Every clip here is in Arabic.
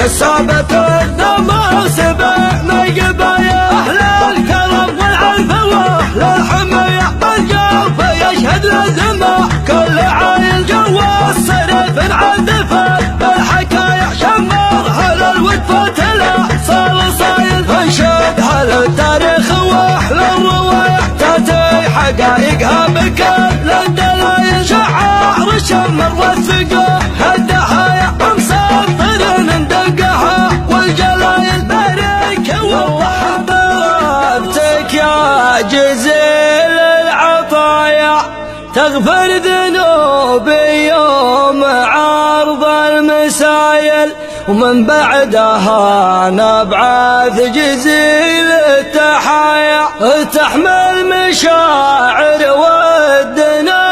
كسابة الدمار سبعنا قبايا أهل الكرم والعرف واهل الحماية بالجوف يشهد للدماء كل عايل جوا الصرف عدفت بالحكاية شمر هل الوقفة لا صار صايل انشدها للتاريخ واحلى الرواية تاتي حقائقها بكل الدلايل شعار شمر والثقة الدهاية مسطر ندقها والجلايل بركة وضحبتك يا جزيل العطايا تغفر ذنوبي يوم عرض المسايل ومن بعدها نبعث جزيل التحايا تحمل مشاعر ودنا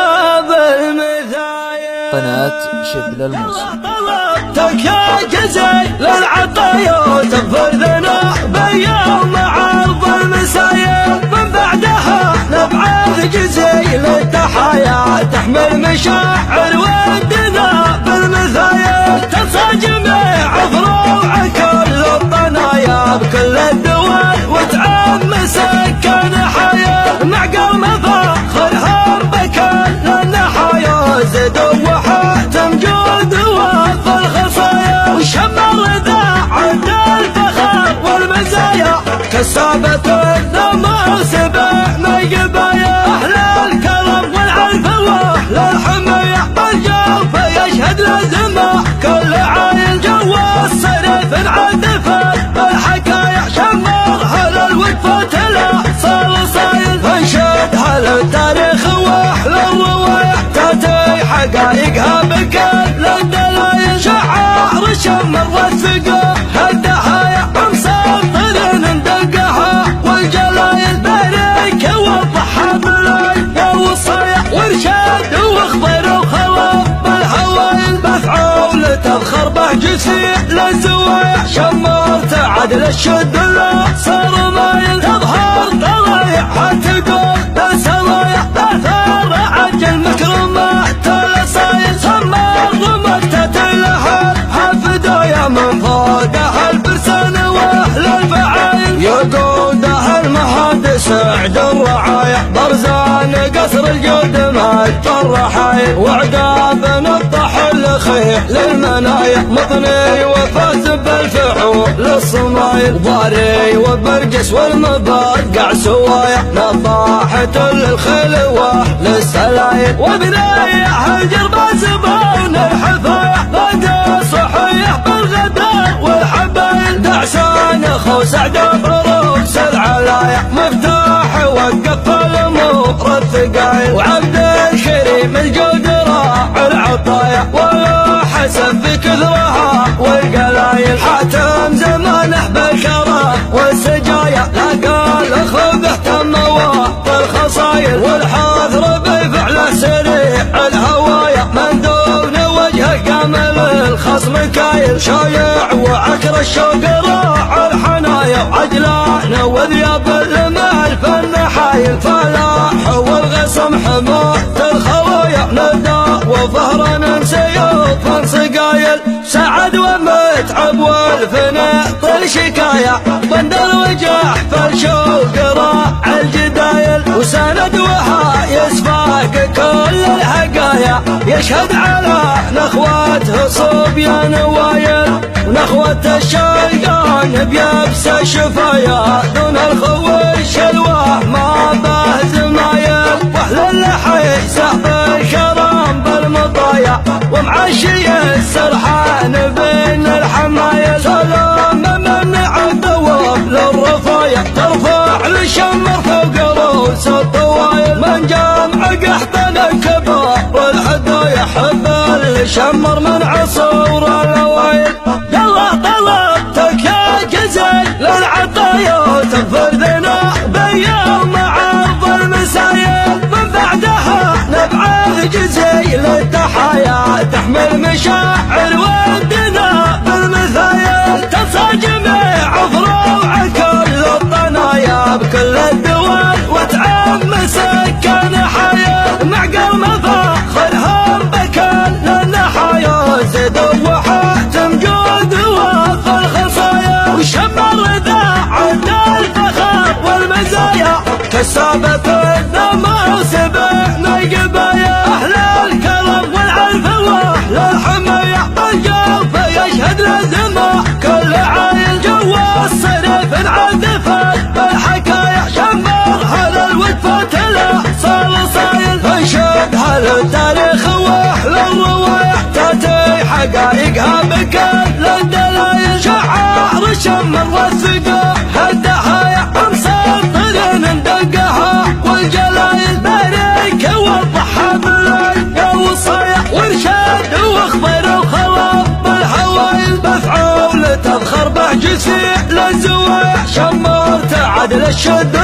بالمثايل. قناة شبل الموسى. طلبتك يا جزيل العطايا تغفر ذنوبي يوم عرض المسايل من بعدها نبعث جزيل التحايا تحمل مشاعر ودنا بالمثايل تنسى جميع فروع كل الطنايا بكل الدول وتعم سكن حياة معقل مفاخرها بكل النحايا زدوا وحاتم جود وفي الخصايا وشمر ذاعة الفخر والمزايا كسابة الدمار سبعنا قبايا أهل الكرم والعرف واهل الحماية بالجوف يشهد للدماء كل عايل جوا الصرف عدفت بالحكاية شمر هل الوقفة لا صار صايل انشدها للتاريخ واحلى الرواية تاتي حقائقها بكل الدلايل شعار شمر والثقة الدهاية مسطر ندقها والجلايل بركة وضحى بلاي وصايا وارشاد واخضر وخلاف بالهوايل بفعول تبخر بهجسي للزوايا شمرت عدل الشد لا صار مايل تظهر طليعها تقول بالسوايا اثار عجل مكرمات الصايل سمر مكتة لها هالفدايا من فوقها البرسان واهل الفعايل يقودها المهاد سعد الرعايا برزان قصر الجود مات الرحايل وعقاب نطح الخيل للمنايا مطني وفاز بالفعول الصمايل ضاري وبرقس والمبارقع سوايا نطاحة للخيل واهل السلايل وبنايا الجرب زبون الحفايا بدا صحيح بالغداء والحبايل دعسان خو سعد بعروس العلايا مفتاح وقف الامور الثقايل وعبد الكريم الجود راع العطايا ولا حسب في كثرها والقلايل حاتم زمانه بالكرم والسجايا لقى الاخوه اهتم بالخصايل والحاضر بفعله سريع الهوايا من دون وجهه كامل الخصم كايل شايع وعكر الشوق راع الحنايا وعجلان وذياب المال فالنحايل فلاح والغصم حمات الخوايا ندى وفهرا سيوف سقايل سعد ومتعب والفناء طل شكايا بند الوجاح فالشوق راع الجدايل وسند وهايس فاق كل الحقايا يشهد على نخوته صبيان وايل ونخوة الشلقان بيبس الشفايا دون الخو الشلوه ما به زمايل واهل اللحي سحب الكرم بالمطايا ومعشي السرحان بين الحمايل سلام من عدو للرفايا ترفع للشمر فوق رؤوس الطوايل من جمع قحطن الكبار والهدايا حب الشمر من عصور الاوائل يلا طلبتك يا جزيل للعطايا تغفر ذنوبي يوم عرض المسايل من بعدها نبعث جزيل التحايا تحمل مشاعر ودنا بالمثايل تنسى جميع فروع كل الطنايا بكل الدول وتعم سكن حياة معقل مفاخرها بكل النحايا زدوا وحاتم جود وفا كل الدلايل شعار شمر والثقة هالدهايا مسطر ندقها والجلايل بارك وضحها بالعين يا وصايا وارشاد واخبر وخواب بالهوايل مفعول تبخر بهجسي للزوايا شمرت عدل الشد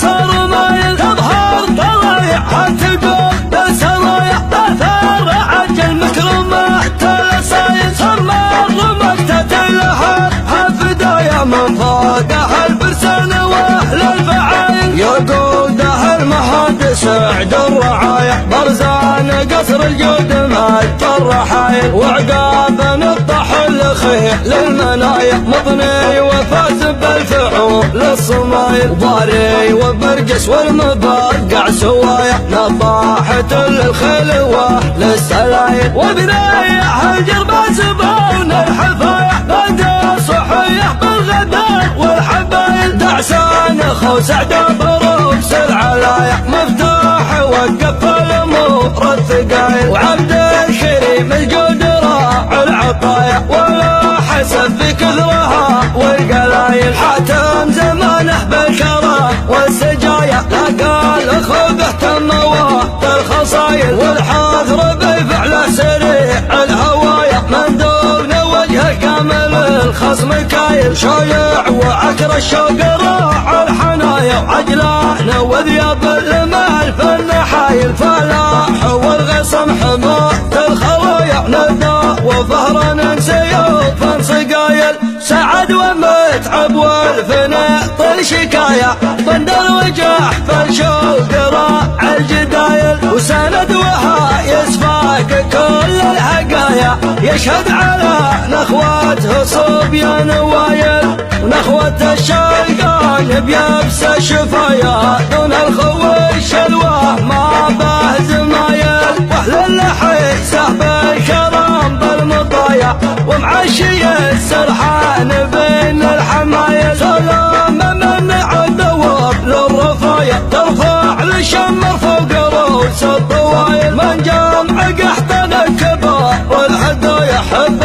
صار مايل تظهر طلايعها تقوم بالسرايا اثار عجل مكرمات الصايل صمر مقتة لها هالفدايا من فوقها البرسان واهل الفعايل يقودها المهد سعد الرعايا برزان قصر الجود مات الرحايل وعقاب نطح الخيل للمنايا مضني وفاز بالفعول الصمايل ضاري وبرقس والمبرقع سوايا نطاحت الخيل واهل السلايل وبنايا الجرباس بون الحفايا بدا صحيه بالغداء والحبايل دعسان خو سعد بروس العلايا مفتاح وقف الامور الثقايل وعبد الكريم الجود راع العطايا ولا حسب في كثرها والقلايل حاتم زمانه بالكرم والسجايا لقى الاخوه تم وقت الخصايل والحاضر بفعله سريع الهوايا من دون وجهه كامل الخصم كايل شايع وعكر الشوق راع الحنايا وعجلان وذياب المال في النحايل فلاح والغصن حمات الخوايا ندى وفهرا سيوف صقايل سعد ومتعب والفناء طل شكايا بندر وجاح فالشوق راع الجدايل وسند وهايس فاق كل الحقايا يشهد على نخوته صبيان وايل ونخوة الشلقان بيبس الشفايا دون الخوي شلوه ما به زمايل واهل اللحي سحب الكرم بالمطايا ومعشي السرحان بين الحمايل سلام من عدو للرفايا ترفع للشمر فوق رؤوس الطوايل من جمع قحطن الكبار والهدايا حب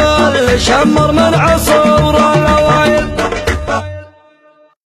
الشمر من عصر